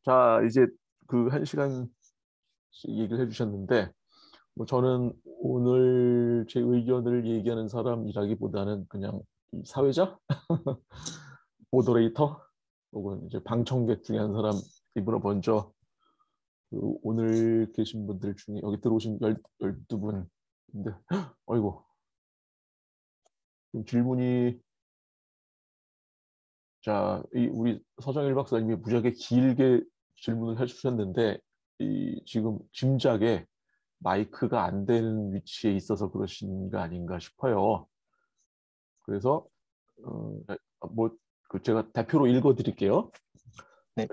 자, 이제 그 1시간씩 얘기를 해주셨는데, 뭐 저는 오늘 제 의견을 얘기하는 사람이라기보다는 그냥 이 사회자, 모더레이터, 혹은 이제 방청객 중에 한 사람이므로 먼저 그 오늘 계신 분들 중에 여기 들어오신 12분, 근데 어이구, 좀 질문이 자, 우리 서정일 박사님이 무지하게 길게 질문을 해주셨는데 지금 짐작에 마이크가 안 되는 위치에 있어서 그러신 거 아닌가 싶어요. 그래서 제가 대표로 읽어드릴게요. 네.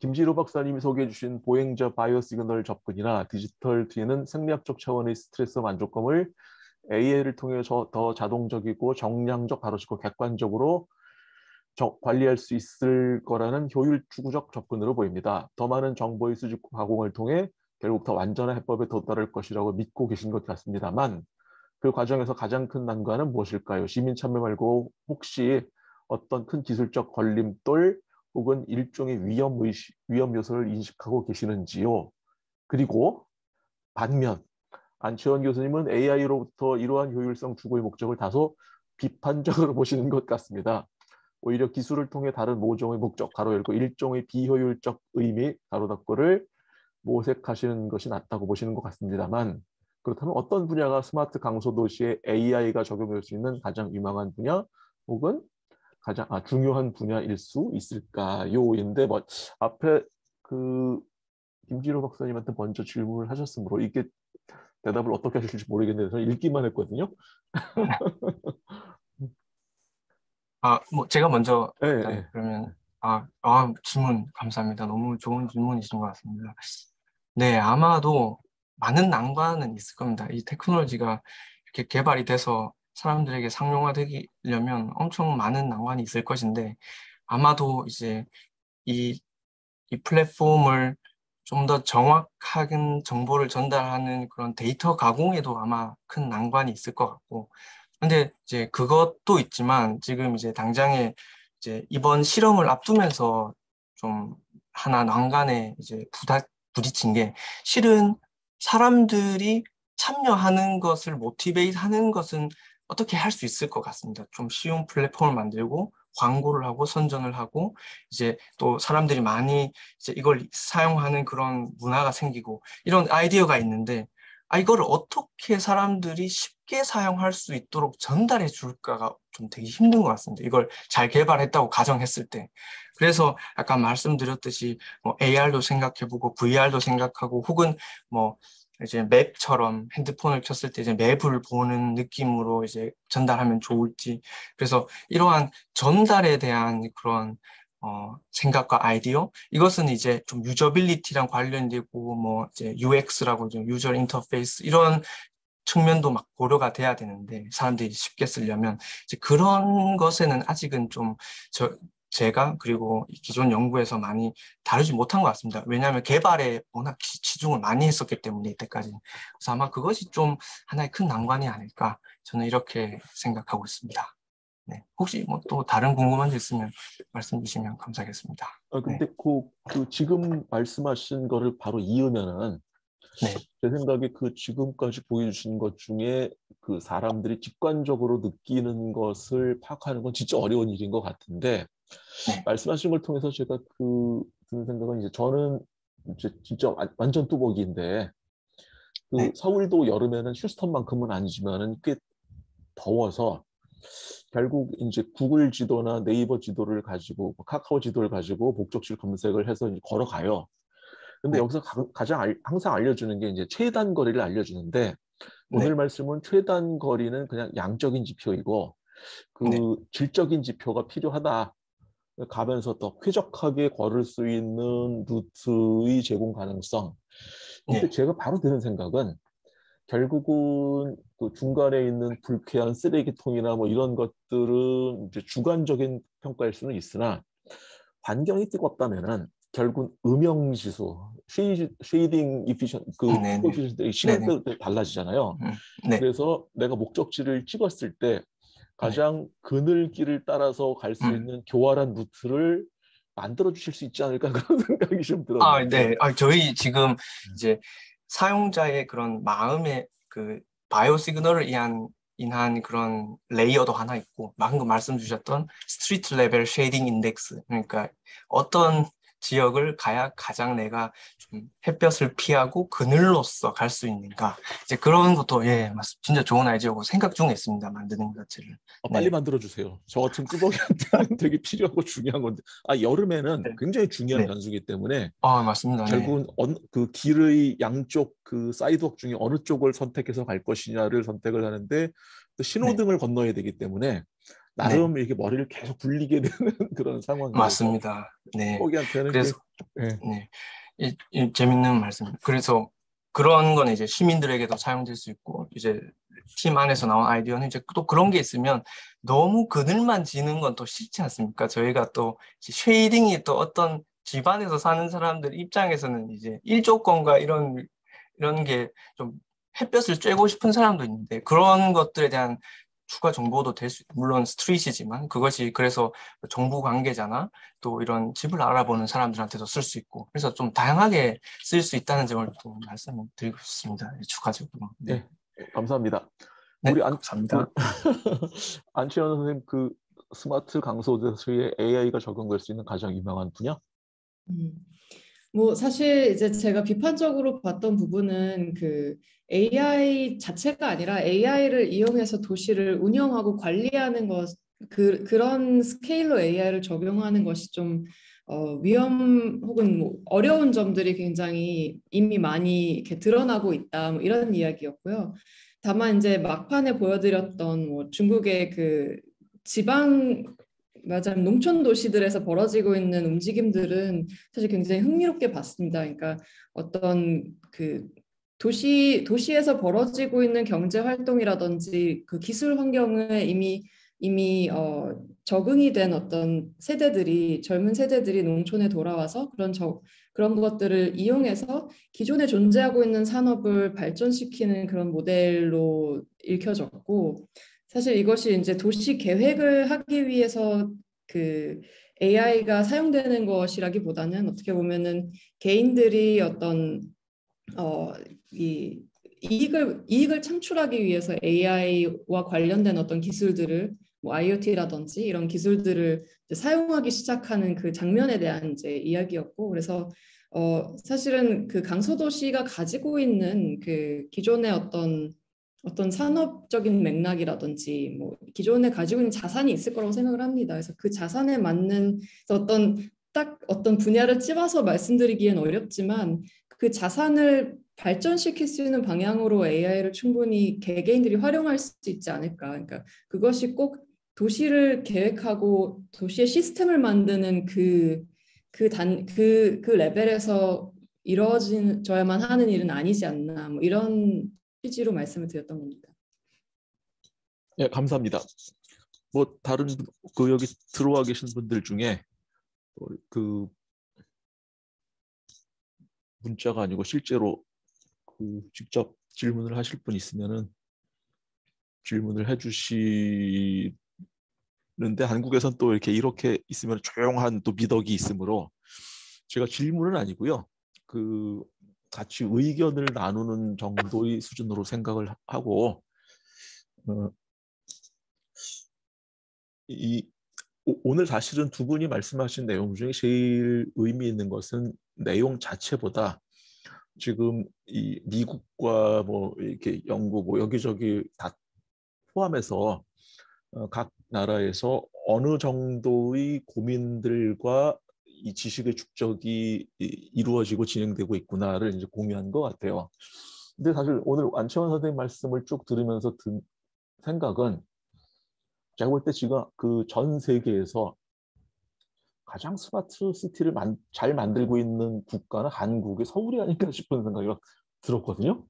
김지로 박사님이 소개해 주신 보행자 바이오 시그널 접근이나 디지털 뒤에는 생리학적 차원의 스트레스 만족감을 AI를 통해 더 자동적이고 정량적, 바로잡고 객관적으로 관리할 수 있을 거라는 효율 추구적 접근으로 보입니다. 더 많은 정보의 수집 가공을 통해 결국 더 완전한 해법에 도달할 것이라고 믿고 계신 것 같습니다만 그 과정에서 가장 큰 난관은 무엇일까요? 시민 참여 말고 혹시 어떤 큰 기술적 걸림돌 혹은 일종의 위험 요소를 인식하고 계시는지요? 그리고 반면 안치원 교수님은 AI로부터 이러한 효율성 추구의 목적을 다소 비판적으로 보시는 것 같습니다. 오히려 기술을 통해 다른 모종의 목적, 가로 열고 일종의 비효율적 의미, 가로 닫고를 모색하시는 것이 낫다고 보시는 것 같습니다만 그렇다면 어떤 분야가 스마트 강소도시에 AI가 적용될 수 있는 가장 유망한 분야 혹은 가장 중요한 분야일 수 있을까요? 인데 뭐 앞에 그 김지로 박사님한테 먼저 질문을 하셨으므로 이게 대답을 어떻게 하실지 모르겠는데 저는 읽기만 했거든요. 뭐 제가 먼저 네, 일단 네. 그러면 질문 감사합니다. 너무 좋은 질문이신 것 같습니다. 네, 아마도 많은 난관은 있을 겁니다. 이 테크놀로지가 이렇게 개발이 돼서 사람들에게 상용화되려면 엄청 많은 난관이 있을 것인데 아마도 이제 이, 이 플랫폼을 좀 더 정확한 정보를 전달하는 그런 데이터 가공에도 아마 큰 난관이 있을 것 같고 근데 이제 그것도 있지만 지금 이제 당장에 이제 이번 실험을 앞두면서 좀 하나 난간에 이제 부딪힌 게 실은 사람들이 참여하는 것을 모티베이트 하는 것은 어떻게 할 수 있을 것 같습니다. 좀 쉬운 플랫폼을 만들고 광고를 하고 선전을 하고 이제 또 사람들이 많이 이제 이걸 사용하는 그런 문화가 생기고 이런 아이디어가 있는데 이거를 어떻게 사람들이 쉽게 사용할 수 있도록 전달해 줄까가 좀 되게 힘든 것 같습니다. 이걸 잘 개발했다고 가정했을 때. 그래서 아까 말씀드렸듯이 뭐 AR도 생각해보고 VR도 생각하고 혹은 뭐 이제 맵처럼 핸드폰을 켰을 때 이제 맵을 보는 느낌으로 이제 전달하면 좋을지. 그래서 이러한 전달에 대한 그런 생각과 아이디어 이것은 이제 좀 유저빌리티랑 관련되고 뭐 이제 UX라고 좀 유저 인터페이스 이런 측면도 막 고려가 돼야 되는데 사람들이 쉽게 쓰려면 이제 그런 것에는 아직은 좀 제가 그리고 기존 연구에서 많이 다루지 못한 것 같습니다. 왜냐하면 개발에 워낙 치중을 많이 했었기 때문에 이때까지. 그래서 아마 그것이 좀 하나의 큰 난관이 아닐까 저는 이렇게 생각하고 있습니다. 네. 혹시 뭐 또 다른 궁금한 게 있으면 말씀 주시면 감사하겠습니다. 네. 근데 그 지금 말씀하신 거를 바로 이으면은 네. 제 생각에 그 지금까지 보여주신 것 중에 그 사람들이 직관적으로 느끼는 것을 파악하는 건 진짜 어려운 일인 것 같은데 네. 말씀하신 걸 통해서 제가 드는 생각은 이제 저는 이제 진짜 완전 뚜벅이인데 그 네. 서울도 여름에는 휴스턴만큼은 아니지만은 꽤 더워서 결국 이제 구글 지도나 네이버 지도를 가지고 카카오 지도를 가지고 목적지 검색을 해서 이제 걸어가요. 근데 네. 여기서 가장 항상 알려주는 게 이제 최단 거리를 알려주는데 오늘 네. 말씀은 최단 거리는 그냥 양적인 지표이고 네. 그 질적인 지표가 필요하다. 가면서 더 쾌적하게 걸을 수 있는 루트의 제공 가능성. 근데 네. 제가 바로 드는 생각은 결국은 그 중간에 있는 불쾌한 쓰레기통이나 뭐 이런 것들은 이제 주관적인 평가일 수는 있으나 환경이 뜨겁다면은 결국 음영 지수, 쉐이딩 이피션 그 네. 네. 코에피션트의 네. 네. 시간대로 달라지잖아요. 네. 그래서 내가 목적지를 찍었을 때 네. 가장 그늘길을 따라서 갈 수 음. 있는 교활한 루트를 만들어 주실 수 있지 않을까 그런 생각이 좀 아, 들었는데. 네. 저희 지금 이제 사용자의 그런 마음의 그 바이오 시그널을 인한 그런 레이어도 하나 있고, 방금 말씀 주셨던 스트리트 레벨 쉐이딩 인덱스. 그러니까 어떤 지역을 가야 가장 내가 좀 햇볕을 피하고 그늘로서 갈 수 있는가. 이제 그런 것도, 예, 맞습니다. 진짜 좋은 아이디어고 생각 중에 있습니다. 만드는 것 자체를. 빨리 네. 만들어 주세요. 저 같은 뚜벅이한테는 되게 필요하고 중요한 건데. 여름에는 네. 굉장히 중요한 네. 변수이기 때문에 맞습니다. 네. 결국은 그 길의 양쪽 그 사이드웍 중에 어느 쪽을 선택해서 갈 것이냐를 선택을 하는데 또 네. 신호등을 건너야 되기 때문에 네. 나름 이렇게 머리를 계속 굴리게 되는 그런 상황이어서 맞습니다. 네. 뚜벅이한테는 그래서, 예. 네. 이 재밌는 말씀. 그래서 그런 거는 이제 시민들에게도 사용될 수 있고, 이제 팀 안에서 나온 아이디어는 이제 또 그런 게 있으면 너무 그늘만 지는 건 또 싫지 않습니까? 저희가 또 쉐이딩이 또 어떤 집안에서 사는 사람들 입장에서는 이제 일조권과 이런 게 좀 햇볕을 쬐고 싶은 사람도 있는데 그런 것들에 대한 추가 정보도 물론 스트릿이지만 그것이 그래서 정부 관계자나 또 이런 집을 알아보는 사람들한테도 쓸 수 있고 그래서 좀 다양하게 쓸 수 있다는 점을 또 말씀을 드리고 싶습니다. 추가적으로. 네. 네, 감사합니다. 네, 우리 감사합니다. 안치현 선생님 그 스마트 강소도시에 AI가 적용될 수 있는 가장 유명한 분야? 음. 뭐 사실 이제 제가 비판적으로 봤던 부분은 그 AI 자체가 아니라 AI를 이용해서 도시를 운영하고 관리하는 것, 그런 스케일로 AI를 적용하는 것이 좀 위험 혹은 뭐 어려운 점들이 굉장히 이미 많이 이렇게 드러나고 있다, 뭐 이런 이야기였고요. 다만 이제 막판에 보여드렸던 뭐 중국의 그 지방, 맞아요, 농촌 도시들에서 벌어지고 있는 움직임들은 사실 굉장히 흥미롭게 봤습니다. 그러니까 어떤 그 도시에서 벌어지고 있는 경제 활동이라든지 그 기술 환경에 이미 적응이 된 어떤 세대들이, 젊은 세대들이 농촌에 돌아와서 그런 것들을 이용해서 기존에 존재하고 있는 산업을 발전시키는 그런 모델로 읽혀졌고, 사실 이것이 이제 도시 계획을 하기 위해서 그 AI가 사용되는 것이라기보다는 어떻게 보면은 개인들이 어떤 이 이익을 창출하기 위해서 AI와 관련된 어떤 기술들을, 뭐 IoT라든지 이런 기술들을 이제 사용하기 시작하는 그 장면에 대한 이제 이야기였고, 그래서 사실은 그 강소도시가 가지고 있는 그 기존의 어떤 산업적인 맥락이라든지 뭐 기존에 가지고 있는 자산이 있을 거라고 생각을 합니다. 그래서 그 자산에 맞는 어떤 분야를 찝어서 말씀드리기엔 어렵지만 그 자산을 발전시킬 수 있는 방향으로 AI를 충분히 개개인들이 활용할 수 있지 않을까. 그러니까 그것이 꼭 도시를 계획하고 도시의 시스템을 만드는 그 레벨에서 이루어져야만 하는 일은 아니지 않나. 뭐 이런 취지로 말씀을 드렸던 겁니다. 네, 감사합니다. 뭐 다른 그 여기 들어와 계신 분들 중에 그 문자가 아니고 실제로 그 직접 질문을 하실 분 있으면은 질문을 해주시는데, 한국에선 또 이렇게 있으면 조용한 또 미덕이 있으므로 제가 질문은 아니고요. 그 같이 의견을 나누는 정도의 수준으로 생각을 하고 오늘 사실은 두 분이 말씀하신 내용 중에 제일 의미 있는 것은 내용 자체보다 지금 이 미국과 뭐 이렇게 영국 뭐 여기저기 다 포함해서 각 나라에서 어느 정도의 고민들과 이 지식의 축적이 이루어지고 진행되고 있구나를 이제 공유한 것 같아요. 근데 사실 오늘 안채원 선생님 말씀을 쭉 들으면서 든 생각은, 제가 볼 때 지금 그 전 세계에서 가장 스마트 시티를 잘 만들고 있는 국가는 한국의 서울이 아닌가 싶은 생각이 들었거든요.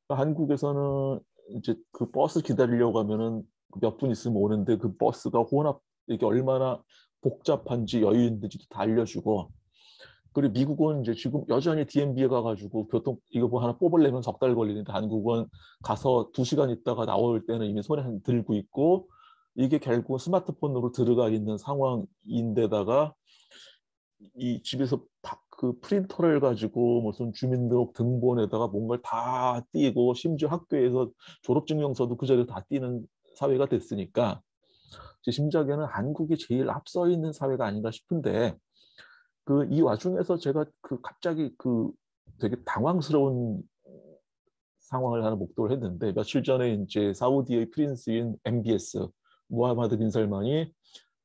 그러니까 한국에서는 이제 그 버스 기다리려고 하면은 몇 분 있으면 오는데 그 버스가 이게 얼마나 복잡한지 여유 있는지도 다 알려주고, 그리고 미국은 이제 지금 여전히 DMV에 가가지고 이거 뭐 하나 뽑으려면 석 달 걸리는데 한국은 가서 2시간 있다가 나올 때는 이미 손에 들고 있고, 이게 결국 스마트폰으로 들어가 있는 상황인데다가 이 집에서 그 프린터를 가지고 무슨 주민등록 등본에다가 뭔가를 다 띄고 심지어 학교에서 졸업증명서도 그 자리에 다 띄는 사회가 됐으니까 제 심작에는 한국이 제일 앞서 있는 사회가 아닌가 싶은데 그 이 와중에서 제가 그 갑자기 그 되게 당황스러운 상황을 하나 목도를 했는데 며칠 전에 이제 사우디의 프린스인 MBS 무하마드 빈 살만이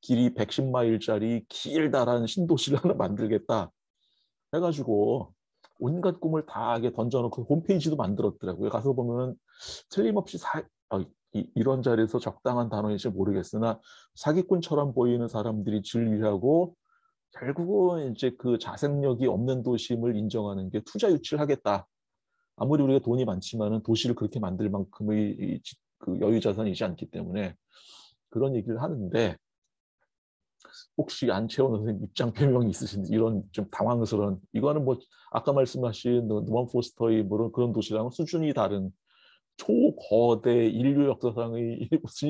길이 110마일짜리 길다란 신도시를 하나 만들겠다 해가지고 온갖 꿈을 다 던져놓고 홈페이지도 만들었더라고요. 가서 보면 틀림없이 이런 자리에서 적당한 단어인지 모르겠으나 사기꾼처럼 보이는 사람들이 진리하고 결국은 이제 그 자생력이 없는 도심을 인정하는 게 투자 유치를 하겠다. 아무리 우리가 돈이 많지만은 도시를 그렇게 만들 만큼의 그 여유 자산이지 않기 때문에 그런 얘기를 하는데 혹시 안채원 선생님 입장 표명이 있으신지 이런 좀 당황스러운 이거는 뭐 아까 말씀하신 노먼 포스터의 뭐 그런 도시랑은 수준이 다른 초거대 인류 역사상의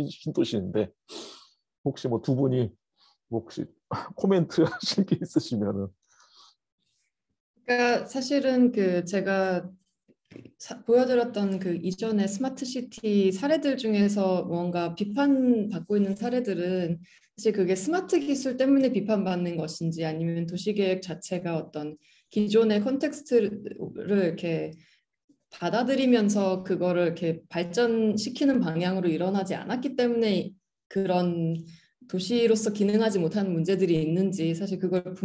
신도시인데 혹시 뭐 두 분이 혹시 코멘트 하실 게 있으시면은. 그러니까 사실은 그 제가 보여드렸던 그 이전의 스마트 시티 사례들 중에서 뭔가 비판받고 있는 사례들은 사실 그게 스마트 기술 때문에 비판받는 것인지 아니면 도시계획 자체가 어떤 기존의 컨텍스트를 이렇게 받아들이면서 그거를 이렇게 발전시키는 방향으로 일어나지 않았기 때문에 그런 도시로서 기능하지 못하는 문제들이 있는지 사실 그걸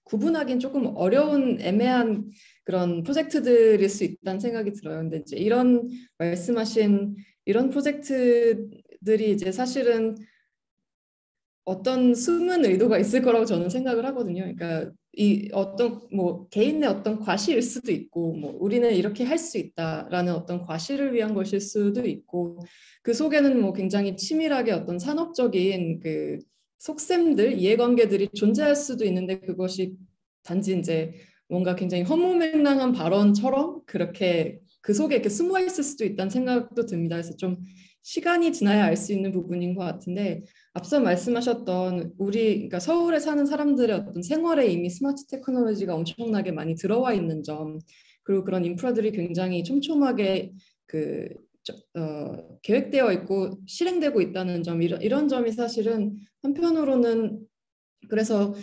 구분하기는 조금 어려운 애매한 그런 프로젝트들일 수 있다는 생각이 들어요. 근데 이제 이런 말씀하신 이런 프로젝트들이 이제 사실은 어떤 숨은 의도가 있을 거라고 저는 생각을 하거든요. 그러니까 이 어떤 뭐 개인의 어떤 과시일 수도 있고 뭐 우리는 이렇게 할 수 있다라는 어떤 과시를 위한 것일 수도 있고 그 속에는 뭐 굉장히 치밀하게 어떤 산업적인 그 속셈들 이해관계들이 존재할 수도 있는데 그것이 단지 이제 뭔가 굉장히 허무맹랑한 발언처럼 그렇게 그 속에 이렇게 숨어 있을 수도 있다는 생각도 듭니다. 그래서 좀 시간이 지나야 알 수 있는 부분인 것 같은데 앞서 말씀하셨던 그러니까 서울에 사는 사람들의 어떤 생활에 이미 스마트 테크놀로지가 엄청나게 많이 들어와 있는 점, 그리고 그런 인프라들이 굉장히 촘촘하게 계획되어 있고 실행되고 있다는 점, 이런 점이 사실은 한편으로는 그래서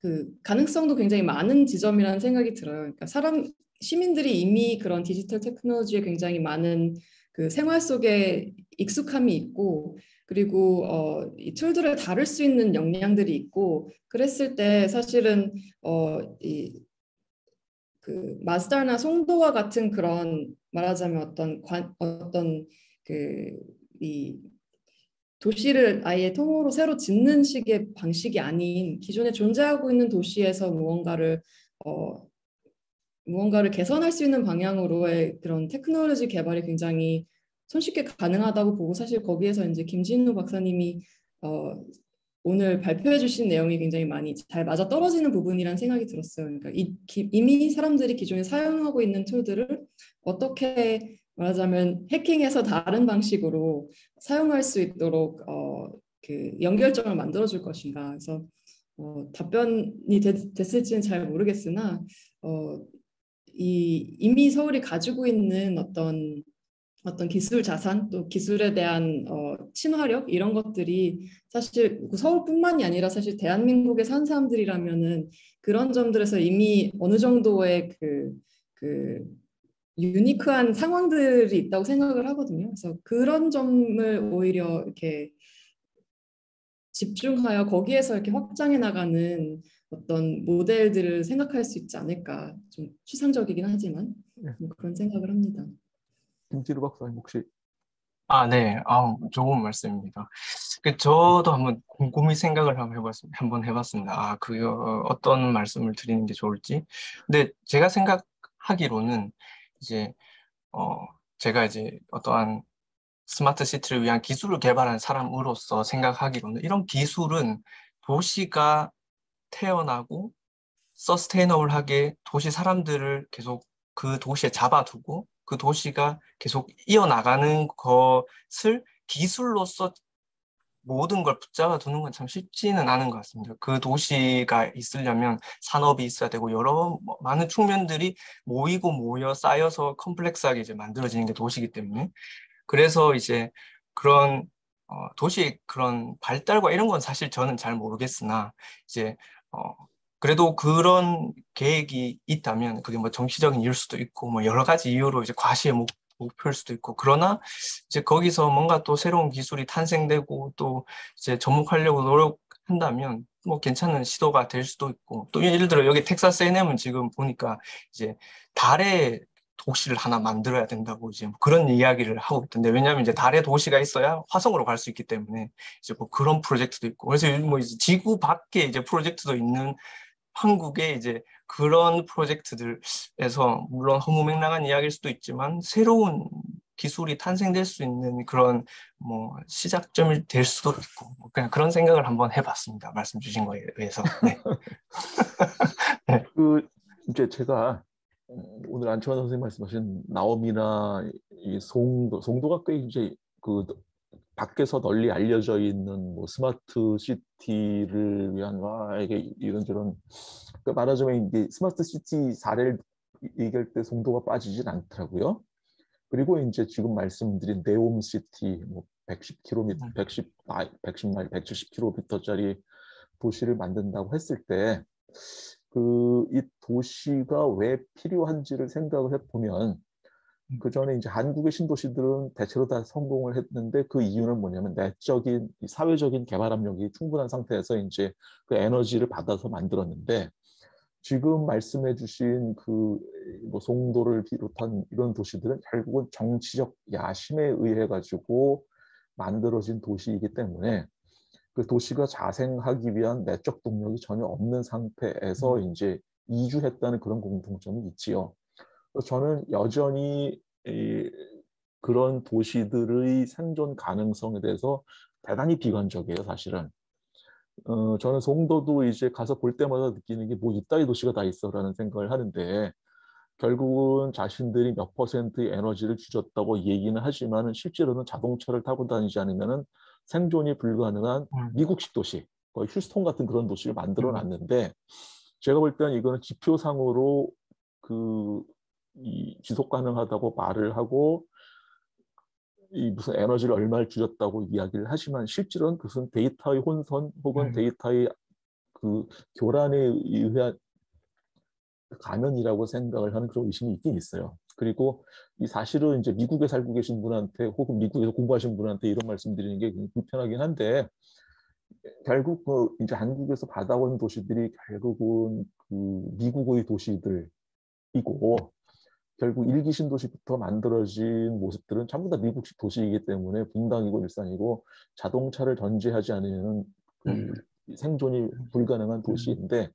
그 가능성도 굉장히 많은 지점이라는 생각이 들어요. 그러니까 시민들이 이미 그런 디지털 테크놀로지에 굉장히 많은 그 생활 속에 익숙함이 있고 그리고 이 툴들을 다룰 수 있는 역량들이 있고 그랬을 때 사실은 그 마스다나 송도와 같은 그런 말하자면 어떤 이 도시를 아예 통으로 새로 짓는 식의 방식이 아닌 기존에 존재하고 있는 도시에서 무언가를 개선할 수 있는 방향으로의 그런 테크놀로지 개발이 굉장히 손쉽게 가능하다고 보고 사실 거기에서 이제 김진우 박사님이 오늘 발표해 주신 내용이 굉장히 많이 잘 맞아 떨어지는 부분이라는 생각이 들었어요. 그러니까 이미 사람들이 기존에 사용하고 있는 툴들을 어떻게 말하자면 해킹해서 다른 방식으로 사용할 수 있도록 그 연결점을 만들어줄 것인가. 그래서 답변이 됐을지는 잘 모르겠으나 이미 서울이 가지고 있는 어떤 기술 자산 또 기술에 대한 친화력 이런 것들이 사실 서울뿐만이 아니라 사실 대한민국에 사는 사람들이라면은 그런 점들에서 이미 어느 정도의 그 유니크한 상황들이 있다고 생각을 하거든요. 그래서 그런 점을 오히려 이렇게 집중하여 거기에서 이렇게 확장해 나가는 어떤 모델들을 생각할 수 있지 않을까. 좀 추상적이긴 하지만 뭐 그런 생각을 합니다. 김진우 박사님 혹시. 네. 좋은 말씀입니다. 저도 한번 곰곰이 생각을 한번 해봤습니다. 어떤 말씀을 드리는 게 좋을지. 근데 제가 생각하기로는 이제, 제가 이제 어떠한 스마트 시티를 위한 기술을 개발한 사람으로서 생각하기로는 이런 기술은 도시가 태어나고 서스테이너블하게 도시 사람들을 계속 그 도시에 잡아두고 그 도시가 계속 이어나가는 것을 기술로서 모든 걸 붙잡아 두는 건 참 쉽지는 않은 것 같습니다. 그 도시가 있으려면 산업이 있어야 되고 여러 많은 측면들이 모이고 모여 쌓여서 컴플렉스하게 이제 만들어지는 게 도시이기 때문에 그래서 이제 그런 도시의 그런 발달과 이런 건 사실 저는 잘 모르겠으나 이제 그래도 그런 계획이 있다면 그게 뭐 정치적인 이유일 수도 있고 뭐 여러 가지 이유로 이제 과시의 목표일 수도 있고 그러나 이제 거기서 뭔가 또 새로운 기술이 탄생되고 또 이제 접목하려고 노력한다면 뭐 괜찮은 시도가 될 수도 있고 또 예를 들어 여기 텍사스 A&M은 지금 보니까 이제 달에 도시를 하나 만들어야 된다고 이제 뭐 그런 이야기를 하고 있던데 왜냐하면 이제 달에 도시가 있어야 화성으로 갈 수 있기 때문에 이제 뭐 그런 프로젝트도 있고 그래서 뭐 이제 지구 밖에 이제 프로젝트도 있는 한국의 이제 그런 프로젝트들에서 물론 허무맹랑한 이야기일 수도 있지만 새로운 기술이 탄생될 수 있는 그런 뭐 시작점이 될 수도 있고 뭐 그냥 그런 생각을 한번 해봤습니다. 말씀 주신 거에 의해서. 네. 네. 그 이제 제가 오늘 안치환 선생님 말씀하신 나옴이나 이 송도가 꽤 이제 그 밖에서 널리 알려져 있는 뭐 스마트 시티를 위한 이게 이런저런 그 말하자면 이제 스마트 시티 사례를 얘기할 때 송도가 빠지진 않더라고요. 그리고 이제 지금 말씀드린 네옴시티 뭐 110km, 110마일, 170km짜리 도시를 만든다고 했을 때 이 도시가 왜 필요한지를 생각을 해보면 그 전에 이제 한국의 신도시들은 대체로 다 성공을 했는데 그 이유는 뭐냐면 내적인 사회적인 개발 압력이 충분한 상태에서 이제 그 에너지를 받아서 만들었는데 지금 말씀해주신 뭐 송도를 비롯한 이런 도시들은 결국은 정치적 야심에 의해 가지고 만들어진 도시이기 때문에 그 도시가 자생하기 위한 내적 동력이 전혀 없는 상태에서 이제 이주했다는 그런 공통점이 있지요. 저는 여전히 그런 도시들의 생존 가능성에 대해서 대단히 비관적이에요, 사실은. 저는 송도도 이제 가서 볼 때마다 느끼는 게 뭐 이따위 도시가 다 있어라는 생각을 하는데 결국은 자신들이 몇 퍼센트의 에너지를 줄였다고 얘기는 하지만 실제로는 자동차를 타고 다니지 않으면 생존이 불가능한 미국식 도시, 거의 휴스턴 같은 그런 도시를 만들어 놨는데 제가 볼 때는 이거는 지표상으로 지속 가능하다고 말을 하고 무슨 에너지를 얼마를 줄였다고 이야기를 하지만 실제로는 그것은 데이터의 혼선 혹은 데이터의 그 교란에 의한 가면이라고 생각을 하는 그런 의심이 있긴 있어요. 그리고 이 사실은 이제 미국에 살고 계신 분한테 혹은 미국에서 공부하신 분한테 이런 말씀드리는 게 불편하긴 한데 결국 이제 한국에서 받아온 도시들이 결국은 미국의 도시들이고 결국 일기 신도시부터 만들어진 모습들은 전부 다 미국식 도시이기 때문에 분당이고 일산이고 자동차를 전제하지 않으면 생존이 불가능한 도시인데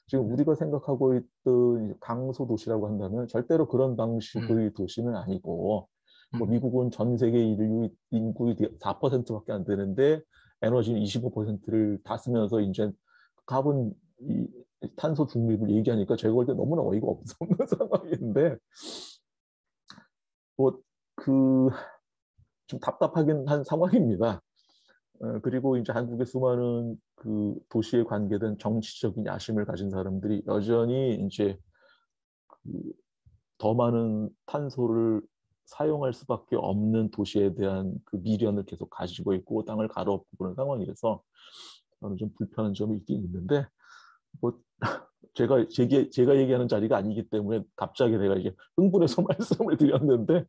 지금 우리가 생각하고 있던 강소 도시라고 한다면 절대로 그런 방식의 도시는 아니고 뭐 미국은 전 세계 인구의 4%밖에 안 되는데 에너지는 25%를 다 쓰면서 이제 카본 탄소 중립을 얘기하니까 제가 볼 때 너무나 어이가 없는 상황인데 뭐 좀 답답하긴 한 상황입니다. 그리고 이제 한국의 수많은 그 도시에 관계된 정치적인 야심을 가진 사람들이 여전히 이제 더 많은 탄소를 사용할 수밖에 없는 도시에 대한 그 미련을 계속 가지고 있고 땅을 가로엎고 그런 상황이라서 저는 좀 불편한 점이 있긴 있는데 뭐 제가 얘기하는 자리가 아니기 때문에 갑자기 내가 이제 흥분해서 말씀을 드렸는데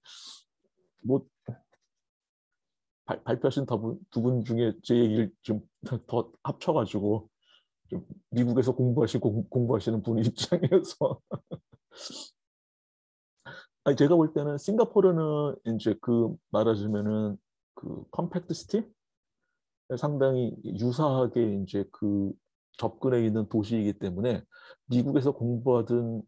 뭐 발표하신 두 분 중에 제 얘기를 좀 더 합쳐가지고 좀 미국에서 공부하시는 분 입장에서 아니 제가 볼 때는 싱가포르는 이제 말하자면은 컴팩트 시티 상당히 유사하게 이제 접근해 있는 도시이기 때문에 미국에서 공부하던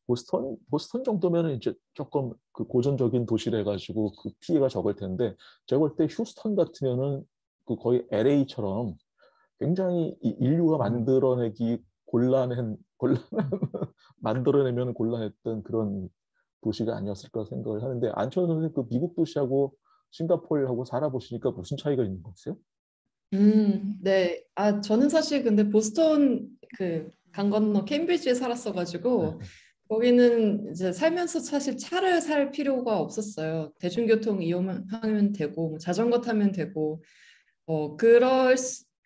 보스턴 정도면은 이제 조금 고전적인 도시래 가지고 피해가 적을 텐데 제가 볼 때 휴스턴 같으면은 거의 LA처럼 굉장히 인류가 만들어내기 곤란한 만들어내면 곤란했던 그런 도시가 아니었을까 생각을 하는데 안철 선생님 미국 도시하고 싱가포르하고 살아보시니까 무슨 차이가 있는 것 같아요? 네. 저는 사실 근데 보스턴 그 강 건너 케임브리지에 살았어가지고 거기는 이제 살면서 사실 차를 살 필요가 없었어요. 대중교통 이용하면 되고 뭐 자전거 타면 되고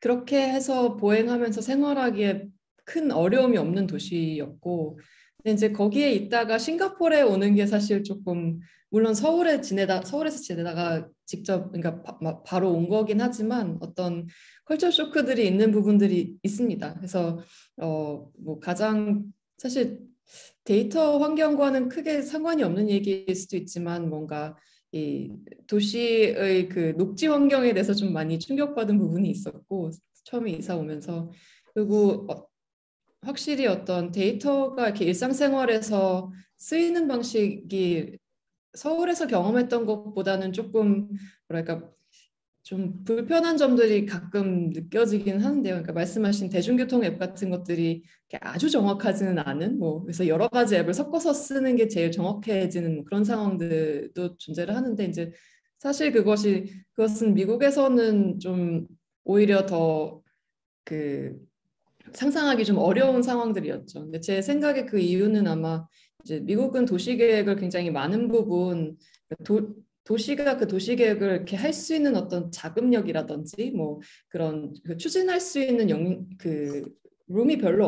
그렇게 해서 보행하면서 생활하기에 큰 어려움이 없는 도시였고, 근데 이제 거기에 있다가 싱가포르에 오는 게 사실 조금, 물론 서울에서 지내다가 직접, 그러니까 바로 온 거긴 하지만 어떤 컬처 쇼크들이 있는 부분들이 있습니다. 그래서, 뭐 가장 사실 데이터 환경과는 크게 상관이 없는 얘기일 수도 있지만 뭔가 이 도시의 그 녹지 환경에 대해서 좀 많이 충격받은 부분이 있었고 처음에 이사 오면서 그리고 확실히 어떤 데이터가 이렇게 일상생활에서 쓰이는 방식이 서울에서 경험했던 것보다는 조금 뭐랄까 좀 불편한 점들이 가끔 느껴지긴 하는데요. 그러니까 말씀하신 대중교통 앱 같은 것들이 아주 정확하지는 않은 뭐 그래서 여러 가지 앱을 섞어서 쓰는 게 제일 정확해지는 뭐 그런 상황들도 존재를 하는데 이제 사실 그것은 미국에서는 좀 오히려 더 그 상상하기 좀 어려운 상황들이었죠. 근데 제 생각에 그 이유는 아마 이제 미국은 도시 계획을 굉장히 많은 부분 도시가 그 도시 계획을 이렇게 할 수 있는 어떤 자금력이라든지 뭐 그런 그 추진할 수 있는 그 룸이 별로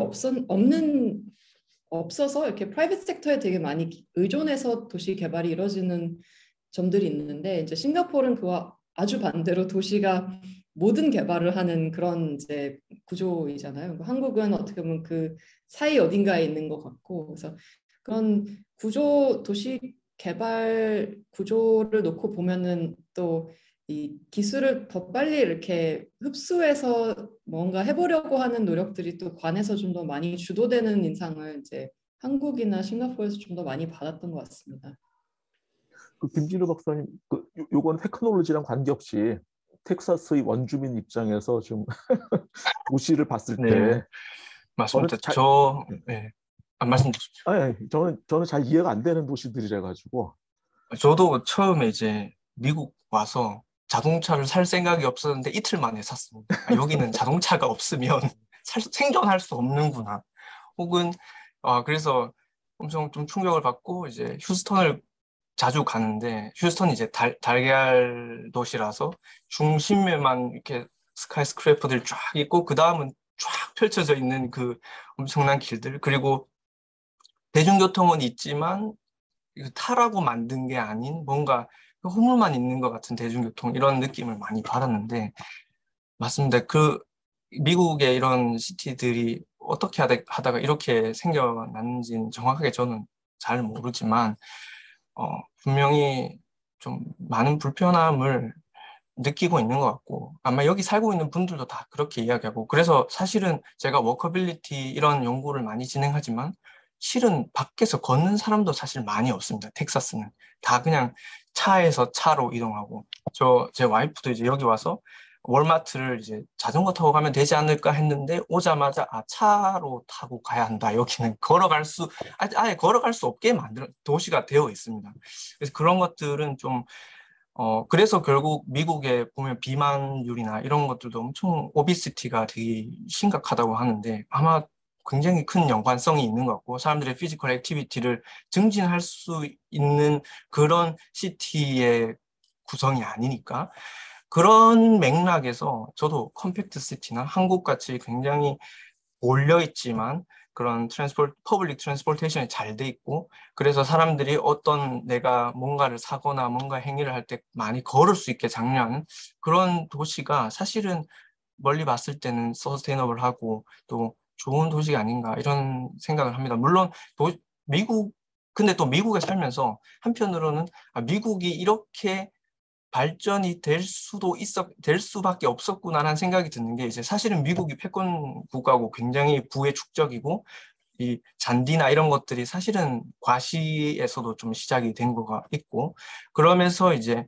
없어서 이렇게 프라이빗 섹터에 되게 많이 의존해서 도시 개발이 이루어지는 점들이 있는데 이제 싱가포르는 그와 아주 반대로 도시가 모든 개발을 하는 그런 이제 구조이잖아요. 한국은 어떻게 보면 그 사이 어딘가에 있는 것 같고 그래서 그런 도시 개발 구조를 놓고 보면은 또 이 기술을 더 빨리 이렇게 흡수해서 뭔가 해보려고 하는 노력들이 또 관에서 좀 더 많이 주도되는 인상을 이제 한국이나 싱가포르에서 좀 더 많이 받았던 것 같습니다. 그 김진우 박사님, 요건 테크놀로지랑 관계없이 텍사스의 원주민 입장에서 좀 도시를 봤을 네, 때 저는 맞습니다. 잘, 네, 말씀 주십시오. 저는 잘 이해가 안 되는 도시들이라 가지고 저도 처음에 이제 미국 와서 자동차를 살 생각이 없었는데 이틀 만에 샀습니다. 여기는 자동차가 없으면 생존할 수 없는구나. 혹은 그래서 엄청 좀 충격을 받고 이제 휴스턴을 자주 가는데 휴스턴이 이제 달걀 도시라서 중심에만 이렇게 스카이스크래퍼들 쫙 있고 그 다음은 쫙 펼쳐져 있는 그 엄청난 길들 그리고 대중교통은 있지만 이거 타라고 만든 게 아닌 뭔가 허물만 있는 것 같은 대중교통 이런 느낌을 많이 받았는데 맞습니다. 그 미국의 이런 시티들이 어떻게 하다가 이렇게 생겨났는지는 정확하게 저는 잘 모르지만 분명히 좀 많은 불편함을 느끼고 있는 것 같고 아마 여기 살고 있는 분들도 다 그렇게 이야기하고 그래서 사실은 제가 워커빌리티 이런 연구를 많이 진행하지만 실은 밖에서 걷는 사람도 사실 많이 없습니다. 텍사스는 다 그냥 차에서 차로 이동하고 제 와이프도 이제 여기 와서 월마트를 이제 자전거 타고 가면 되지 않을까 했는데 오자마자 차로 타고 가야 한다. 여기는 아예 걸어갈 수 없게 만든 도시가 되어 있습니다. 그래서 그런 것들은 좀 그래서 결국 미국에 보면 비만율이나 이런 것들도 엄청 오비시티가 되게 심각하다고 하는데 아마 굉장히 큰 연관성이 있는 것 같고 사람들의 피지컬 액티비티를 증진할 수 있는 그런 시티의 구성이 아니니까 그런 맥락에서 저도 컴팩트 시티나 한국같이 굉장히 몰려있지만 그런 퍼블릭 트랜스포테이션이 잘 돼 있고 그래서 사람들이 내가 뭔가를 사거나 뭔가 행위를 할 때 많이 걸을 수 있게 장려하는 그런 도시가 사실은 멀리 봤을 때는 서스테이너블하고 또 좋은 도시가 아닌가 이런 생각을 합니다. 물론 근데 또 미국에 살면서 한편으로는 미국이 이렇게 발전이 될 수밖에 없었구나라는 생각이 드는 게 이제 사실은 미국이 패권 국가고 굉장히 부의 축적이고 이 잔디나 이런 것들이 사실은 과시에서도 좀 시작이 된 거가 있고 그러면서 이제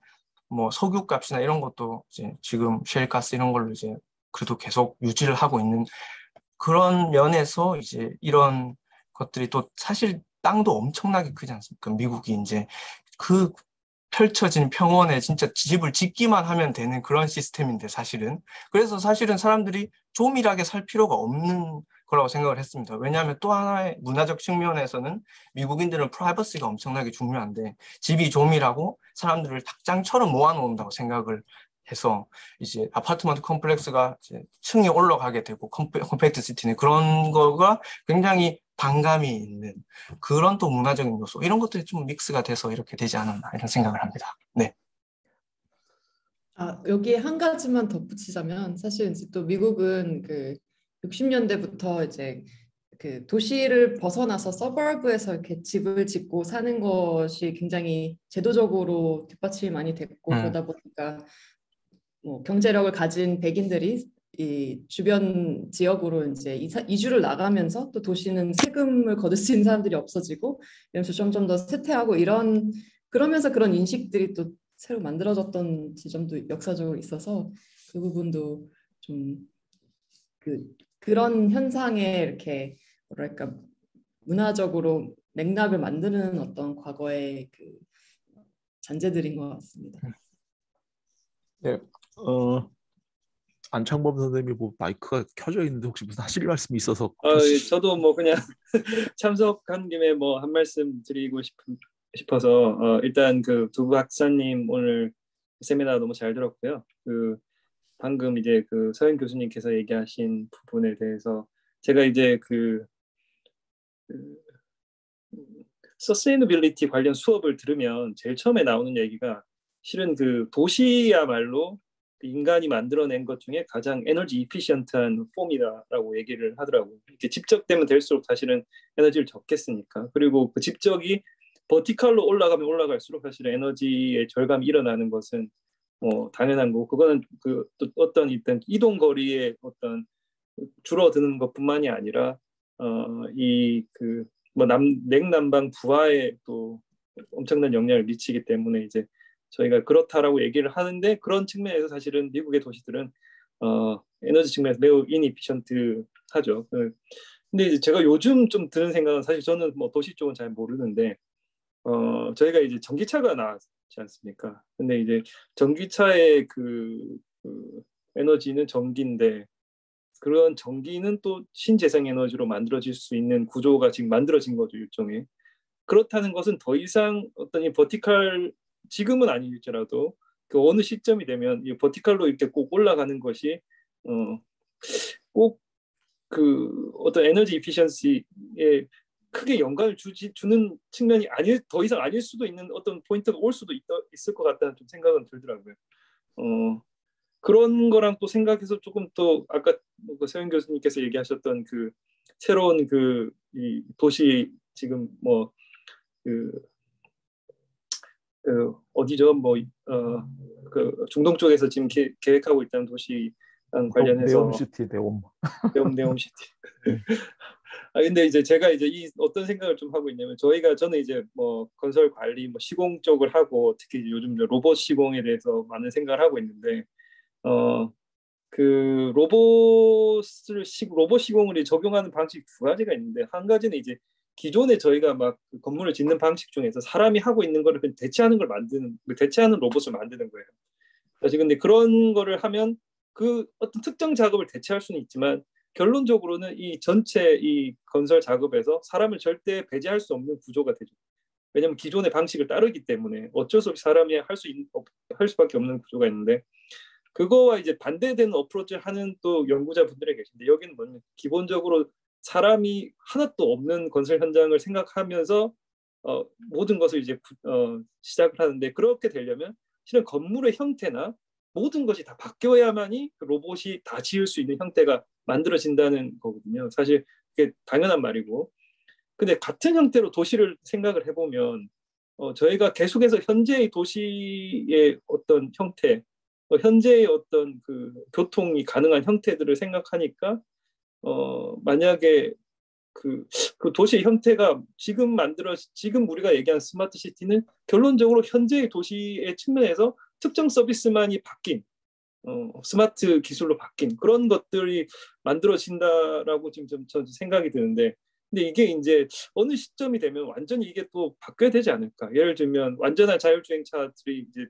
뭐 석유값이나 이런 것도 이제 지금 셰일가스 이런 걸로 이제 그래도 계속 유지를 하고 있는 그런 면에서 이제 이런 것들이 또 사실 땅도 엄청나게 크지 않습니까? 미국이 이제 그 펼쳐진 평원에 진짜 집을 짓기만 하면 되는 그런 시스템인데 사실은. 그래서 사실은 사람들이 조밀하게 살 필요가 없는 거라고 생각을 했습니다. 왜냐하면 또 하나의 문화적 측면에서는 미국인들은 프라이버시가 엄청나게 중요한데 집이 조밀하고 사람들을 닭장처럼 모아놓는다고 생각을 해서 이제 아파트먼트 컴플렉스가 이제 층이 올라가게 되고 컴팩트 시티는 그런 거가 굉장히 반감이 있는 그런 또 문화적인 요소 이런 것들이 좀 믹스가 돼서 이렇게 되지 않았나 이런 생각을 합니다. 네. 여기에 한 가지만 덧붙이자면 사실 이제 또 미국은 그 60년대부터 이제 그 도시를 벗어나서 서버브에서 이렇게 집을 짓고 사는 것이 굉장히 제도적으로 뒷받침이 많이 됐고 그러다 보니까 뭐 경제력을 가진 백인들이 이 주변 지역으로 이제 이주를 나가면서 또 도시는 세금을 거둘 수 있는 사람들이 없어지고 이러면서 점점 더 쇠퇴하고 그러면서 그런 인식들이 또 새로 만들어졌던 지점도 역사적으로 있어서 그 부분도 좀 그런 현상에 이렇게 뭐랄까 문화적으로 맥락을 만드는 어떤 과거의 그 잔재들인 것 같습니다. 네, 안창범 선생님이 뭐 마이크가 켜져 있는데 혹시 무슨 하실 말씀이 있어서? 저도 뭐 그냥 참석한 김에 뭐 한 말씀 드리고 싶어서 일단 그 두 박사님 오늘 세미나 너무 잘 들었고요. 그 방금 이제 그 서현 교수님께서 얘기하신 부분에 대해서 제가 이제 그 서스테이너빌리티 관련 수업을 들으면 제일 처음에 나오는 얘기가 실은 그 도시야말로 인간이 만들어낸 것 중에 가장 에너지 이피션트한 폼이다라고 얘기를 하더라고요. 이렇게 집적되면 될수록 사실은 에너지를 적게 쓰니까. 그리고 그 집적이 버티컬로 올라가면 올라갈수록 사실은 에너지의 절감이 일어나는 것은 당연한 거고 그거는 그 어떤 이동 거리의 어떤 줄어드는 것뿐만이 아니라 이 그 뭐 냉난방 부하에 또 엄청난 영향을 미치기 때문에 이제 저희가 그렇다라고 얘기를 하는데 그런 측면에서 사실은 미국의 도시들은 에너지 측면에서 매우 이니피션트하죠. 근데 이제 제가 요즘 좀 드는 생각은 사실 저는 뭐 도시 쪽은 잘 모르는데 저희가 이제 전기차가 나왔지 않습니까? 근데 이제 전기차의 그 에너지는 전기인데 그런 전기는 또 신재생 에너지로 만들어질 수 있는 구조가 지금 만들어진 거죠, 일종의. 그렇다는 것은 더 이상 어떤 이 버티컬 지금은 아닐지라도 그 어느 시점이 되면 이 버티컬로 이렇게 꼭 올라가는 것이 꼭 그 어떤 에너지 이피션시에 크게 영감을 주는 측면이 더 이상 아닐 수도 있는 어떤 포인트가 올 수도 있을 것 같다는 좀 생각은 들더라고요. 그런 거랑 또 생각해서 조금 또 아까 그 서현 교수님께서 얘기하셨던 그 새로운 그 이 도시 지금 뭐 어디죠? 그 중동 쪽에서 지금 계획하고 있다는 도시랑 관련해서 네옴시티, 네옴시티. 근데 이제 제가 이제 어떤 생각을 좀 하고 있냐면 저는 이제 뭐 건설 관리 뭐 시공 쪽을 하고 특히 요즘 로봇 시공에 대해서 많은 생각을 하고 있는데 그 로봇 시공을 적용하는 방식 두 가지가 있는데 한 가지는 이제 기존에 저희가 막 건물을 짓는 방식 중에서 사람이 하고 있는 거를 대체하는 로봇을 만드는 거예요. 사실 근데 그런 거를 하면 그 어떤 특정 작업을 대체할 수는 있지만 결론적으로는 이 전체 이 건설 작업에서 사람을 절대 배제할 수 없는 구조가 되죠. 왜냐하면 기존의 방식을 따르기 때문에 어쩔 수 없이 사람이 할 수밖에 없는 구조가 있는데 그거와 이제 반대되는 어프로치를 하는 또 연구자분들이 계신데 여기는 뭐냐면 기본적으로 사람이 하나도 없는 건설 현장을 생각하면서 모든 것을 이제 시작을 하는데 그렇게 되려면 실은 건물의 형태나 모든 것이 다 바뀌어야만이 그 로봇이 다 지을 수 있는 형태가 만들어진다는 거거든요. 사실 그게 당연한 말이고 근데 같은 형태로 도시를 생각을 해보면 저희가 계속해서 현재의 도시의 어떤 형태 현재의 어떤 그 교통이 가능한 형태들을 생각하니까 만약에 그 도시의 형태가 지금 우리가 얘기한 스마트 시티는 결론적으로 현재의 도시의 측면에서 특정 서비스만이 바뀐 스마트 기술로 바뀐 그런 것들이 만들어진다라고 지금 좀 생각이 드는데 근데 이게 이제 어느 시점이 되면 완전히 이게 또 바뀌어야 되지 않을까. 예를 들면 완전한 자율주행차들이 이제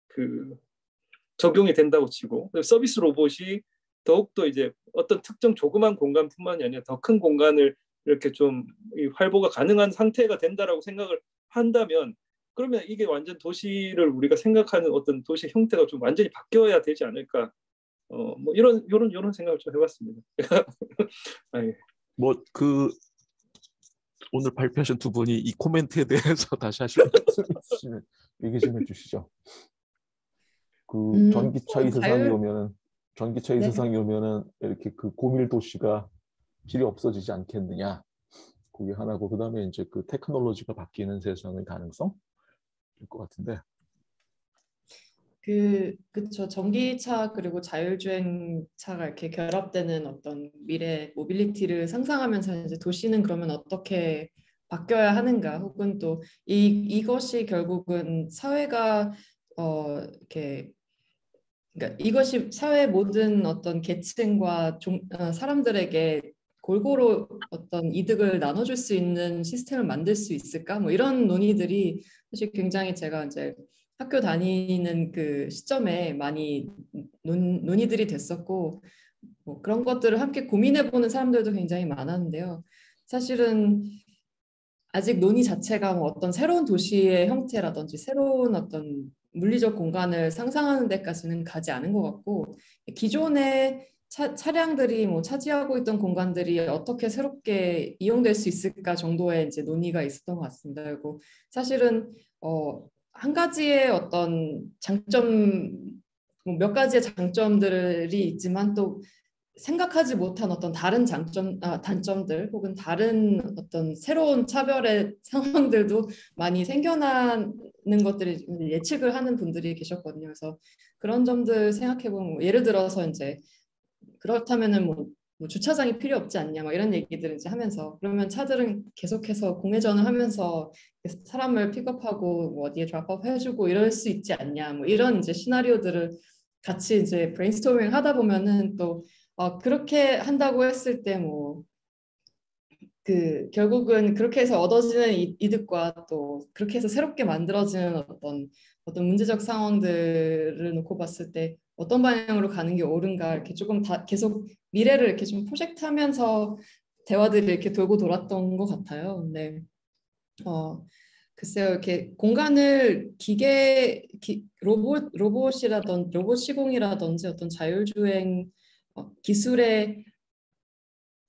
그 적용이 된다고 치고 서비스 로봇이 더욱더 이제 어떤 특정 조그만 공간뿐만이 아니라 더 큰 공간을 이렇게 좀 활보가 가능한 상태가 된다라고 생각을 한다면 그러면 이게 완전 도시를 우리가 생각하는 어떤 도시 형태가 좀 완전히 바뀌어야 되지 않을까. 뭐 이런 생각을 좀 해봤습니다. 뭐 오늘 발표하신 두 분이 이 코멘트에 대해서 다시 하실 말씀 있으시면 얘기 좀 해주시죠. 전기차의 세상이 오면은 네. 세상이 오면은 이렇게 그 고밀 도시가 필요 없어지지 않겠느냐. 그게 하나고 그다음에 이제 그 테크놀로지가 바뀌는 세상의 가능성일 것 같은데. 그쵸. 전기차 그리고 자율주행차가 이렇게 결합되는 어떤 미래 모빌리티를 상상하면서 이제 도시는 그러면 어떻게 바뀌어야 하는가, 혹은 또 이것이 결국은 사회가 이렇게, 그러니까 이것이 사회 모든 어떤 계층과 사람들에게 골고루 어떤 이득을 나눠줄 수 있는 시스템을 만들 수 있을까? 뭐 이런 논의들이 사실 굉장히 제가 이제 학교 다니는 그 시점에 많이 논의들이 됐었고, 뭐 그런 것들을 함께 고민해보는 사람들도 굉장히 많았는데요. 사실은 아직 논의 자체가 뭐 어떤 새로운 도시의 형태라든지 새로운 어떤 물리적 공간을 상상하는 데까지는 가지 않은 것 같고, 기존의 차량들이 뭐 차지하고 있던 공간들이 어떻게 새롭게 이용될 수 있을까 정도의 이제 논의가 있었던 것 같습니다. 그리고 사실은 한 가지의 어떤 장점, 몇 가지의 장점들이 있지만 또 생각하지 못한 어떤 다른 단점들 혹은 다른 어떤 새로운 차별의 상황들도 많이 생겨나는 것들이 예측을 하는 분들이 계셨거든요. 그래서 그런 점들 생각해보면 뭐 예를 들어서 이제 그렇다면은 뭐 주차장이 필요 없지 않냐, 뭐 이런 얘기들을 이제 하면서, 그러면 차들은 계속해서 공회전을 하면서 사람을 픽업하고 뭐 어디에 드랍업 해주고 이럴 수 있지 않냐, 뭐 이런 이제 시나리오들을 같이 이제 브레인스토밍 하다 보면은 또 그렇게 한다고 했을 때 뭐 결국은 그렇게 해서 얻어지는 이득과 또 그렇게 해서 새롭게 만들어지는 어떤 문제적 상황들을 놓고 봤을 때 어떤 방향으로 가는 게 옳은가, 이렇게 조금 계속 미래를 이렇게 좀 프로젝트하면서 대화들이 이렇게 돌고 돌았던 것 같아요. 근데 글쎄요, 이렇게 공간을 로봇 시공이라든지 어떤 자율주행 기술에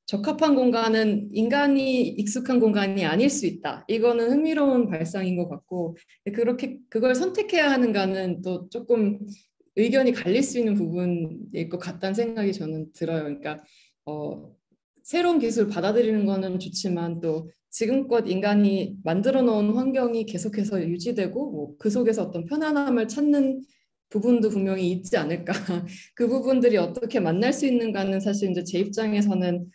적합한 공간은 인간이 익숙한 공간이 아닐 수 있다. 이거는 흥미로운 발상인 것 같고, 그걸 선택해야 하는가는 또 조금 의견이 갈릴 수 있는 부분일 것 같다는 생각이 저는 들어요. 그러니까 새로운 기술 받아들이는 거는 좋지만 또 지금껏 인간이 만들어 놓은 환경이 계속해서 유지되고 뭐 그 속에서 어떤 편안함을 찾는 부분도 분명히 있지 않을까. 그 부분들이 어떻게 만날 수 있는가는 사실 이제 제 입장에서는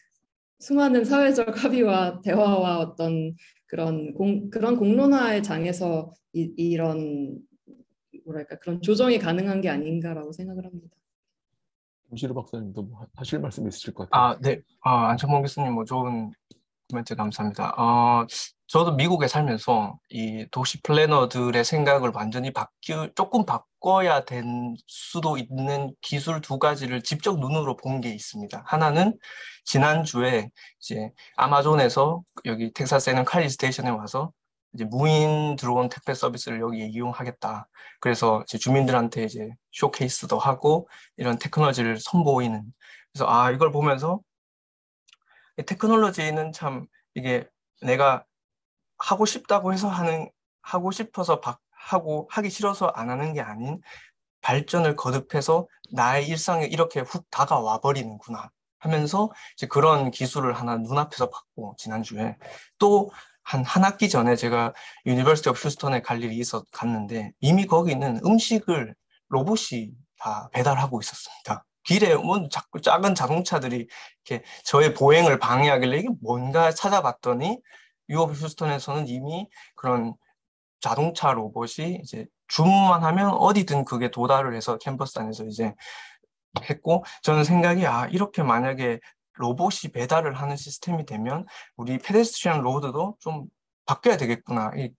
수많은 사회적 합의와 대화와 어떤 그런 공론화의 장에서 이런 뭐랄까 그런 조정이 가능한 게 아닌가라고 생각을 합니다. 김시루 박사님도 뭐 하실 말씀 있으실 것 같아요. 네. 안창범 교수님 뭐 좋은 코멘트 감사합니다. 저도 미국에 살면서 이 도시 플래너들의 생각을 완전히 조금 바꿔야 된 수도 있는 기술 두 가지를 직접 눈으로 본 게 있습니다. 하나는 지난주에 이제 아마존에서 여기 텍사스에 있는 칼리 스테이션에 와서 이제 무인 드론 택배 서비스를 여기에 이용하겠다. 그래서 이제 주민들한테 이제 쇼케이스도 하고 이런 테크놀로지를 선보이는. 그래서 이걸 보면서 테크놀로지는 참 이게 내가 하고 싶다고 해서 하고 싶어서 하기 싫어서 안 하는 게 아닌 발전을 거듭해서 나의 일상에 이렇게 훅 다가와 버리는구나 하면서 이제 그런 기술을 하나 눈앞에서 봤고, 지난주에 또 한 학기 전에 제가 유니버시티 오브 휴스턴에 갈 일이 갔는데 이미 거기는 음식을 로봇이 다 배달하고 있었습니다. 길에 뭐 자꾸 작은 자동차들이 이렇게 저의 보행을 방해하길래 이게 뭔가 찾아봤더니 유업 휴스턴에서는 이미 그런 자동차 로봇이 이제 주문만 하면 어디든 그게 도달을 해서 캠퍼스 안에서 이제 했고, 저는 생각이 이렇게 만약에 로봇이 배달을 하는 시스템이 되면 우리 페데스트리안 로드도 좀 바뀌어야 되겠구나. 이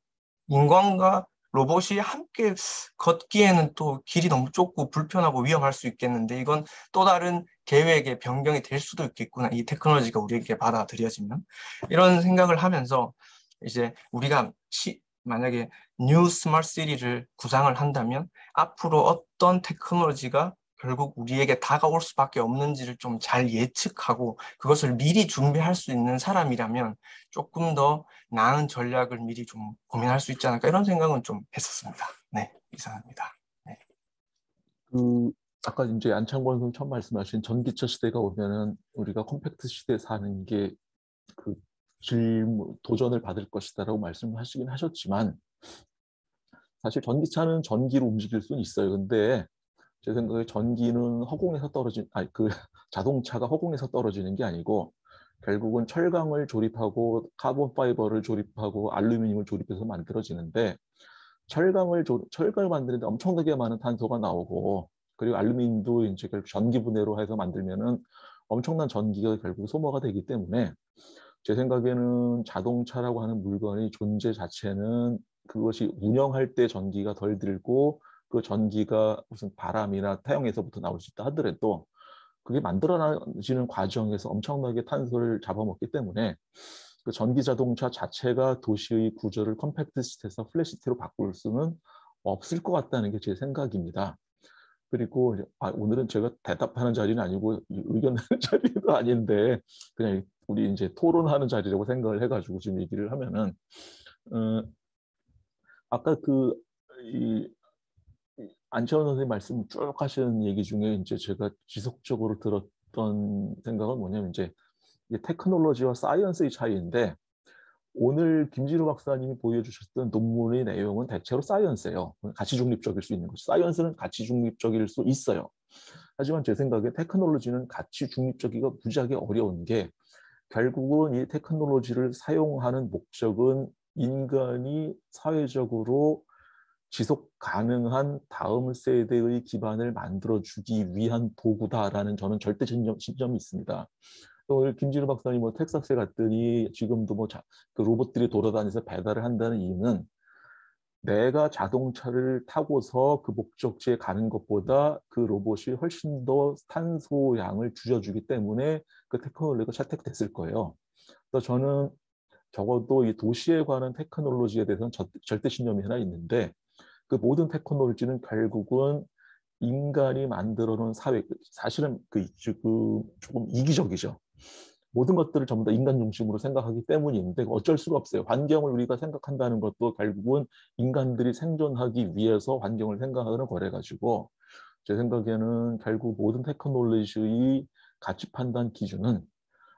인간과 로봇이 함께 걷기에는 또 길이 너무 좁고 불편하고 위험할 수 있겠는데 이건 또 다른 계획의 변경이 될 수도 있겠구나. 이 테크놀로지가 우리에게 받아들여지면 이런 생각을 하면서 이제 우리가 만약에 뉴 스마트 시티를 구상을 한다면 앞으로 어떤 테크놀로지가 결국 우리에게 다가올 수밖에 없는지를 좀 잘 예측하고 그것을 미리 준비할 수 있는 사람이라면 조금 더 나은 전략을 미리 좀 고민할 수 있지 않을까 이런 생각은 좀 했었습니다. 네, 이상입니다. 네. 아까 이제 안창권 선생 처음 말씀하신 전기차 시대가 오면은 우리가 컴팩트 시대에 사는 게 그 도전을 받을 것이다라고 말씀하시긴 하셨지만 사실 전기차는 전기로 움직일 수는 있어요. 근데 제 생각에 전기는 허공에서 자동차가 허공에서 떨어지는 게 아니고 결국은 철강을 조립하고 카본 파이버를 조립하고 알루미늄을 조립해서 만들어지는데 철강을 만드는데 엄청나게 많은 탄소가 나오고 그리고 알루미늄도 이제 결국 전기 분해로 해서 만들면은 엄청난 전기가 결국 소모가 되기 때문에 제 생각에는 자동차라고 하는 물건의 존재 자체는 그것이 운영할 때 전기가 덜 들고 그 전기가 무슨 바람이나 태양에서부터 나올 수 있다 하더라도 그게 만들어지는 과정에서 엄청나게 탄소를 잡아먹기 때문에 그 전기 자동차 자체가 도시의 구조를 컴팩트 시티에서 플랫시티로 바꿀 수는 없을 것 같다는 게 제 생각입니다. 그리고 오늘은 제가 대답하는 자리는 아니고 의견 내는 자리도 아닌데 그냥 우리 이제 토론하는 자리라고 생각을 해가지고 지금 얘기를 하면은 아까 안채원 선생님 말씀 쭉 하시는 얘기 중에 이제 제가 지속적으로 들었던 생각은 뭐냐면 이제 테크놀로지와 사이언스의 차이인데 오늘 김진우 박사님이 보여주셨던 논문의 내용은 대체로 사이언스예요. 가치 중립적일 수 있는 거죠. 사이언스는 가치 중립적일 수 있어요. 하지만 제 생각에 테크놀로지는 가치 중립적이기가 무지하게 어려운 게 결국은 이 테크놀로지를 사용하는 목적은 인간이 사회적으로 지속 가능한 다음 세대의 기반을 만들어주기 위한 도구다라는 저는 절대 신념이 있습니다. 오늘 김진우 박사님 텍사스에 갔더니 지금도 그 로봇들이 돌아다니면서 배달을 한다는 이유는 내가 자동차를 타고서 그 목적지에 가는 것보다 그 로봇이 훨씬 더 탄소량을 줄여주기 때문에 그 테크놀로지가 채택됐을 거예요. 그래서 저는 적어도 이 도시에 관한 테크놀로지에 대해서는 절대 신념이 하나 있는데 그 모든 테크놀로지는 결국은 인간이 만들어 놓은 사회, 사실은 조금 이기적이죠. 모든 것들을 전부 다 인간 중심으로 생각하기 때문인데 어쩔 수가 없어요. 환경을 우리가 생각한다는 것도 결국은 인간들이 생존하기 위해서 환경을 생각하는 거래가지고 제 생각에는 결국 모든 테크놀로지의 가치 판단 기준은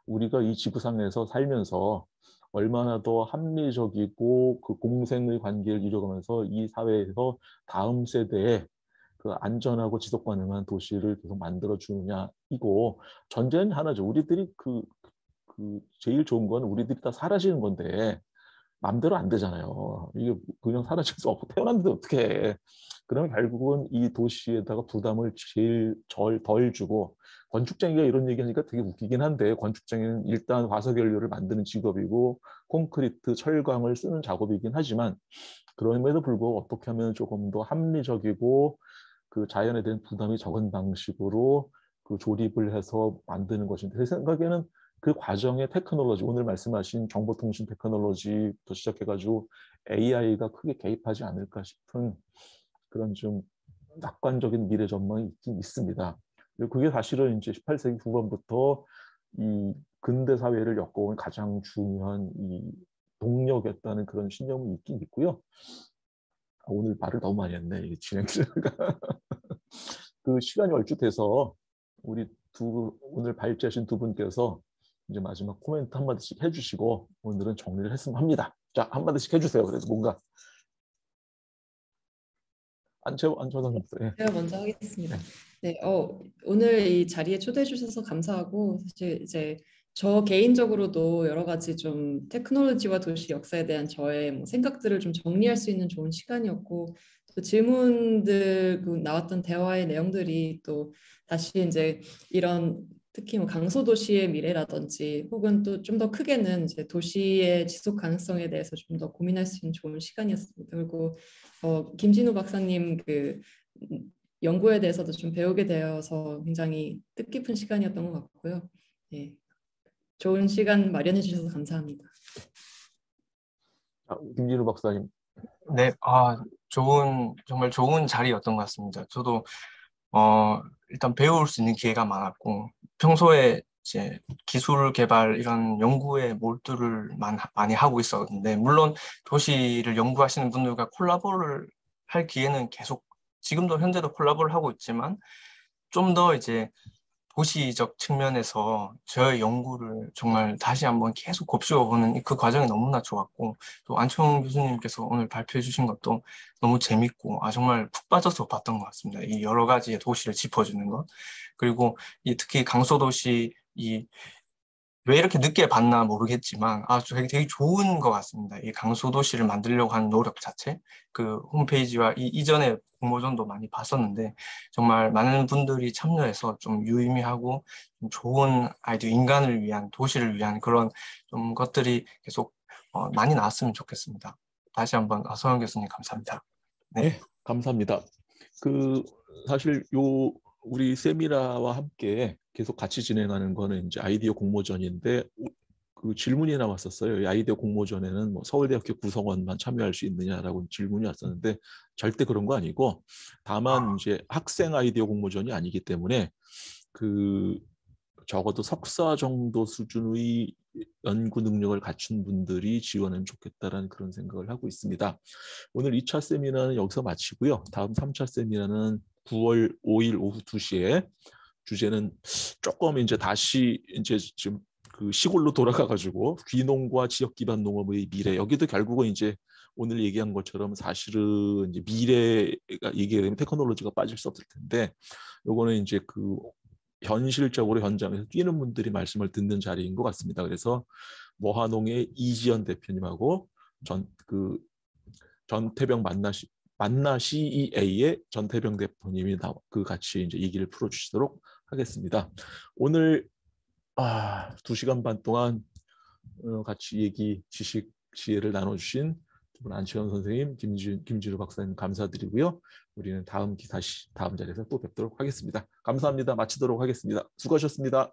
우리가 이 지구상에서 살면서 얼마나 더 합리적이고 그 공생의 관계를 이루어가면서 이 사회에서 다음 세대에 그 안전하고 지속 가능한 도시를 계속 만들어 주느냐이고 전제는 하나죠. 우리들이 제일 좋은 건 우리들이 다 사라지는 건데 마음대로 안 되잖아요. 이게 그냥 사라질 수 없고 태어났는데 어떻게 해. 그러면 결국은 이 도시에다가 부담을 제일 덜 주고 건축쟁이가 이런 얘기하니까 되게 웃기긴 한데 건축쟁이는 일단 화석연료를 만드는 직업이고 콘크리트, 철강을 쓰는 작업이긴 하지만 그럼에도 불구하고 어떻게 하면 조금 더 합리적이고 그 자연에 대한 부담이 적은 방식으로 그 조립을 해서 만드는 것인데 제 생각에는 그 과정의 테크놀로지, 오늘 말씀하신 정보통신 테크놀로지부터 시작해가지고 AI가 크게 개입하지 않을까 싶은 그런 좀 낙관적인 미래 전망이 있긴 있습니다. 그게 사실은 이제 18세기 후반부터 이 근대 사회를 엮어온 가장 중요한 이 동력이었다는 그런 신념이 있긴 있고요. 오늘 말을 너무 많이 했네, 이 진행자가. 그 시간이 얼추 돼서 우리 오늘 발제하신 두 분께서 이제 마지막 코멘트 한마디씩 해주시고 오늘은 정리를 했으면 합니다. 자, 한마디씩 해주세요. 그래서 뭔가 안채원 선생님. 제가 먼저 하겠습니다. 네, 오늘 이 자리에 초대해 주셔서 감사하고 사실 이제 저 개인적으로도 여러 가지 좀 테크놀로지와 도시 역사에 대한 저의 뭐 생각들을 좀 정리할 수 있는 좋은 시간이었고 또 질문들 나왔던 대화의 내용들이 또 다시 이제 이런 특히 뭐 강소도시의 미래라든지 혹은 또 좀 더 크게는 이제 도시의 지속 가능성에 대해서 좀 더 고민할 수 있는 좋은 시간이었습니다. 그리고 김진우 박사님 그 연구에 대해서도 좀 배우게 되어서 굉장히 뜻깊은 시간이었던 것 같고요. 예, 좋은 시간 마련해 주셔서 감사합니다. 김진우 박사님. 네, 정말 좋은 자리였던 것 같습니다. 저도 일단 배울 수 있는 기회가 많았고, 평소에 이제 기술 개발 이런 연구에 몰두를 많이 하고 있었는데, 물론 도시를 연구하시는 분들과 콜라보를 할 기회는 계속, 지금도 현재도 콜라보를 하고 있지만, 좀 더 이제 도시적 측면에서 저의 연구를 정말 다시 한번 계속 곱씹어보는 그 과정이 너무나 좋았고, 또 안청 교수님께서 오늘 발표해 주신 것도 너무 재밌고, 정말 푹 빠져서 봤던 것 같습니다. 이 여러 가지의 도시를 짚어주는 것. 그리고 특히 강소도시, 왜 이렇게 늦게 봤나 모르겠지만 되게 좋은 것 같습니다. 이 강소도시를 만들려고 하는 노력 자체, 그 홈페이지와 이전에 공모전도 많이 봤었는데 정말 많은 분들이 참여해서 좀 유의미하고 좀 좋은 아이디어, 인간을 위한, 도시를 위한 그런 좀 것들이 계속 많이 나왔으면 좋겠습니다. 다시 한번 서영 교수님 감사합니다. 네, 감사합니다. 사실 우리 세미나와 함께 계속 같이 진행하는 거는 이제 아이디어 공모전인데 그 질문이 나왔었어요. 이 아이디어 공모전에는 뭐 서울대학교 구성원만 참여할 수 있느냐라고 질문이 왔었는데 절대 그런 거 아니고, 다만 이제 학생 아이디어 공모전이 아니기 때문에 적어도 석사 정도 수준의 연구 능력을 갖춘 분들이 지원하면 좋겠다라는 그런 생각을 하고 있습니다. 오늘 2차 세미나는 여기서 마치고요. 다음 3차 세미나는 9월 5일 오후 2시에 주제는 조금 이제 다시 이제 지금 그 시골로 돌아가가지고 귀농과 지역 기반 농업의 미래, 여기도 결국은 이제 오늘 얘기한 것처럼 사실은 이제 미래가 얘기가 되면 테크놀로지가 빠질 수 없을 텐데, 요거는 이제 현실적으로 현장에서 뛰는 분들이 말씀을 듣는 자리인 것 같습니다. 그래서 모하농의 이지연 대표님하고 전태병 만나 CEA의 전태병 대표님이 같이 이제 얘기를 풀어주시도록 하겠습니다. 오늘 2시간 반 동안 같이 지식 지혜를 나눠주신 두 분, 안치현 선생님, 김진우 박사님 감사드리고요. 우리는 다음 자리에서 또 뵙도록 하겠습니다. 감사합니다. 마치도록 하겠습니다. 수고하셨습니다.